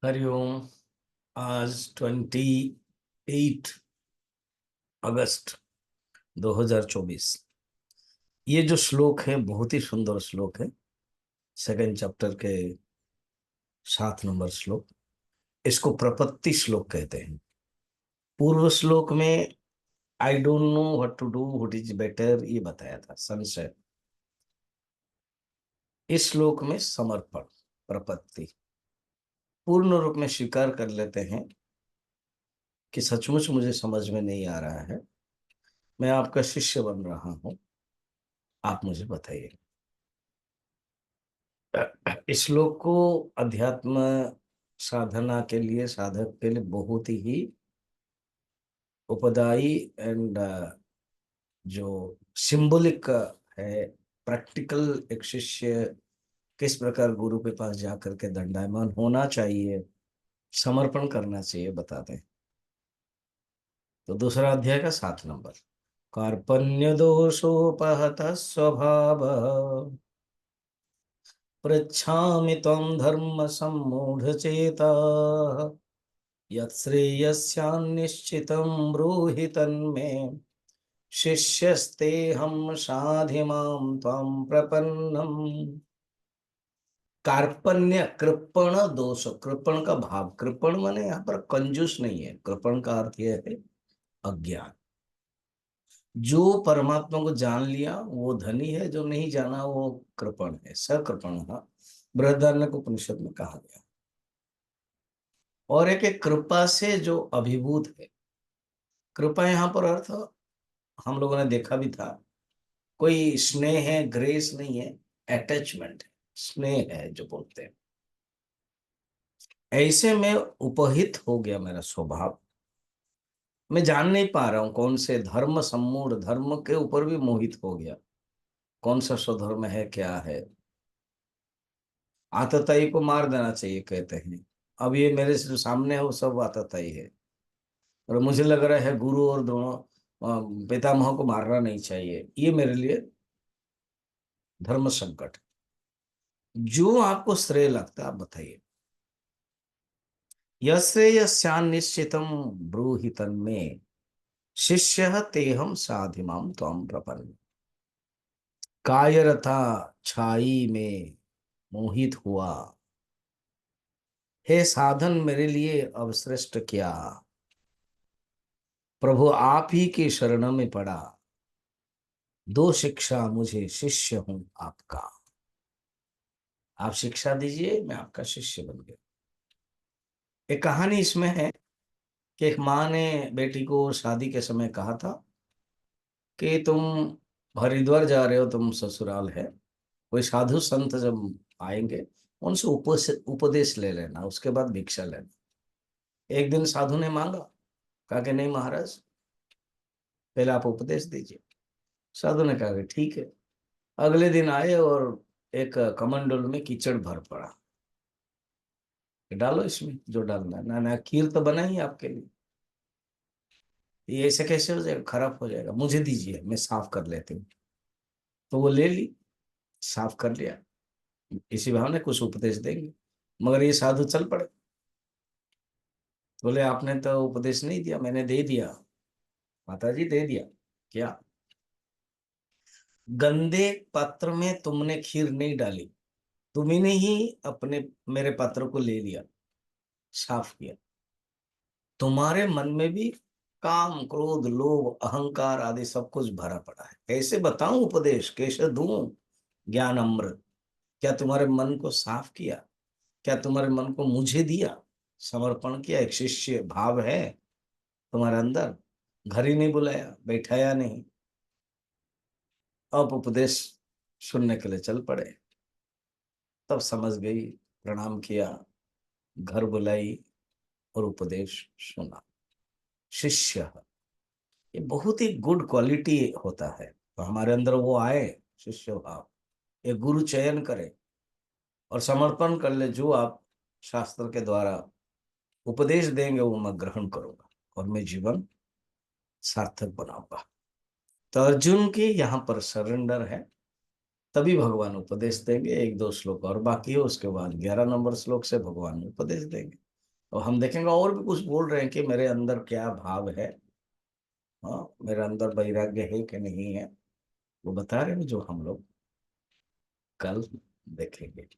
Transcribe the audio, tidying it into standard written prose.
हरिओम। आज 28 अगस्त 2024। ये जो श्लोक है बहुत ही सुंदर श्लोक है। सेकंड चैप्टर के 7 नंबर श्लोक। इसको प्रपत्ति श्लोक कहते हैं। पूर्व श्लोक में I don't know what to do, what is better, ये बताया था, संशय। इस श्लोक में समर्पण, प्रपत्ति, पूर्ण रूप में स्वीकार कर लेते हैं कि सचमुच मुझे समझ में नहीं आ रहा है, मैं आपका शिष्य बन रहा हूं, आप मुझे बताइए। इस श्लोक को अध्यात्म साधना के लिए, साधक के लिए बहुत ही उपदायी एंड जो सिंबलिक है, प्रैक्टिकल। एक शिष्य किस प्रकार गुरु के पास जाकर के दंडायमान होना चाहिए, समर्पण करना चाहिए, बताते हैं। तो दूसरा अध्याय का 7 नंबर। कार्पण्य दोषोपहत स्वभाव पृच्छामि त्वं धर्म सम्मूढ़चेता यत्श्रेयस्यान्निश्चितं ब्रूहि तन्मे शिष्यस्तेऽहं शाधि मां त्वां प्रपन्नम्। कार्पण्य, कृपण दोष। कृपण का भाव, कृपण माने यहाँ पर कंजूस नहीं है। कृपण का अर्थ यह है अज्ञान। जो परमात्मा को जान लिया वो धनी है, जो नहीं जाना वो कृपण है, सकृपण। बृहदारण्यक उपनिषद में कहा गया। और एक कृपा से जो अभिभूत है। कृपा यहाँ पर अर्थ हम लोगों ने देखा भी था, कोई स्नेह है, ग्रेस नहीं है, अटैचमेंट है, स्नेह है जो बोलते हैं। ऐसे में उपहित हो गया मेरा स्वभाव। मैं जान नहीं पा रहा हूं कौन से धर्म सम्मूढ़, धर्म के ऊपर भी मोहित हो गया। कौन सा स्वधर्म है, क्या है। आतताई को मार देना चाहिए कहते हैं। अब ये मेरे जो सामने है वो सब आतताई है। और मुझे लग रहा है गुरु और दोनों पितामह को मारना नहीं चाहिए। ये मेरे लिए धर्म संकट। जो आपको श्रेय लगता है आप बताइए। यस्यान्निश्चितं ब्रूहि तन्मे शिष्यः तेहं साधिमां त्वां प्रपन्नम्। कायरथा छाई में मोहित हुआ, हे साधन मेरे लिए अवश्रेष्ठ क्या। प्रभु आप ही के शरण में पड़ा, दो शिक्षा मुझे, शिष्य हूं आपका। आप शिक्षा दीजिए, मैं आपका शिष्य बन गया। एक कहानी इसमें है कि एक माँ ने बेटी को शादी के समय कहा था कि तुम हरिद्वार जा रहे हो, तुम ससुराल है, कोई साधु संत जब आएंगे उनसे उपदेश ले लेना, उसके बाद भिक्षा लेना। एक दिन साधु ने मांगा, कहा कि नहीं महाराज, पहले आप उपदेश दीजिए। साधु ने कहा कि ठीक है। अगले दिन आए और एक कमंडल में कीचड़ भर पड़ा, डालो इसमें जो डालना है। ना खीर तो बना ही आपके लिए, ये ऐसे कैसे हो जाएगा, खराब हो जाएगा, मुझे दीजिए, मैं साफ कर लेती हूँ। तो वो ले ली, साफ कर लिया। इसी बहाने कुछ उपदेश देंगे। मगर ये साधु चल पड़े, बोले आपने तो उपदेश नहीं दिया। मैंने दे दिया माता जी, दे दिया। क्या? गंदे पात्र में तुमने खीर नहीं डाली, तुम्ही ने ही अपने मेरे पात्र को ले लिया, साफ किया। तुम्हारे मन में भी काम, क्रोध, लोभ, अहंकार आदि सब कुछ भरा पड़ा है। कैसे बताऊं उपदेश, कैसे दूं ज्ञान अमृत। क्या तुम्हारे मन को साफ किया? क्या तुम्हारे मन को मुझे दिया, समर्पण किया? एक शिष्य भाव है तुम्हारे अंदर? घर ही नहीं बुलाया, बैठाया नहीं। अब उपदेश सुनने के लिए चल पड़े। तब समझ गई, प्रणाम किया, घर बुलाई और उपदेश सुना। शिष्य, ये बहुत ही गुड क्वालिटी होता है। तो हमारे अंदर वो आए, शिष्य भाव। एक गुरु चयन करे और समर्पण कर ले, जो आप शास्त्र के द्वारा उपदेश देंगे वो मैं ग्रहण करूंगा और मैं जीवन सार्थक बनाऊंगा। तो अर्जुन की यहाँ पर सरेंडर है, तभी भगवान उपदेश देंगे। एक दो श्लोक और बाकी है, उसके बाद 11 नंबर श्लोक से भगवान उपदेश देंगे। और हम देखेंगे और भी कुछ बोल रहे हैं कि मेरे अंदर क्या भाव है। हाँ, मेरे अंदर वैराग्य है कि नहीं है, वो बता रहे हैं जो हम लोग कल देखेंगे।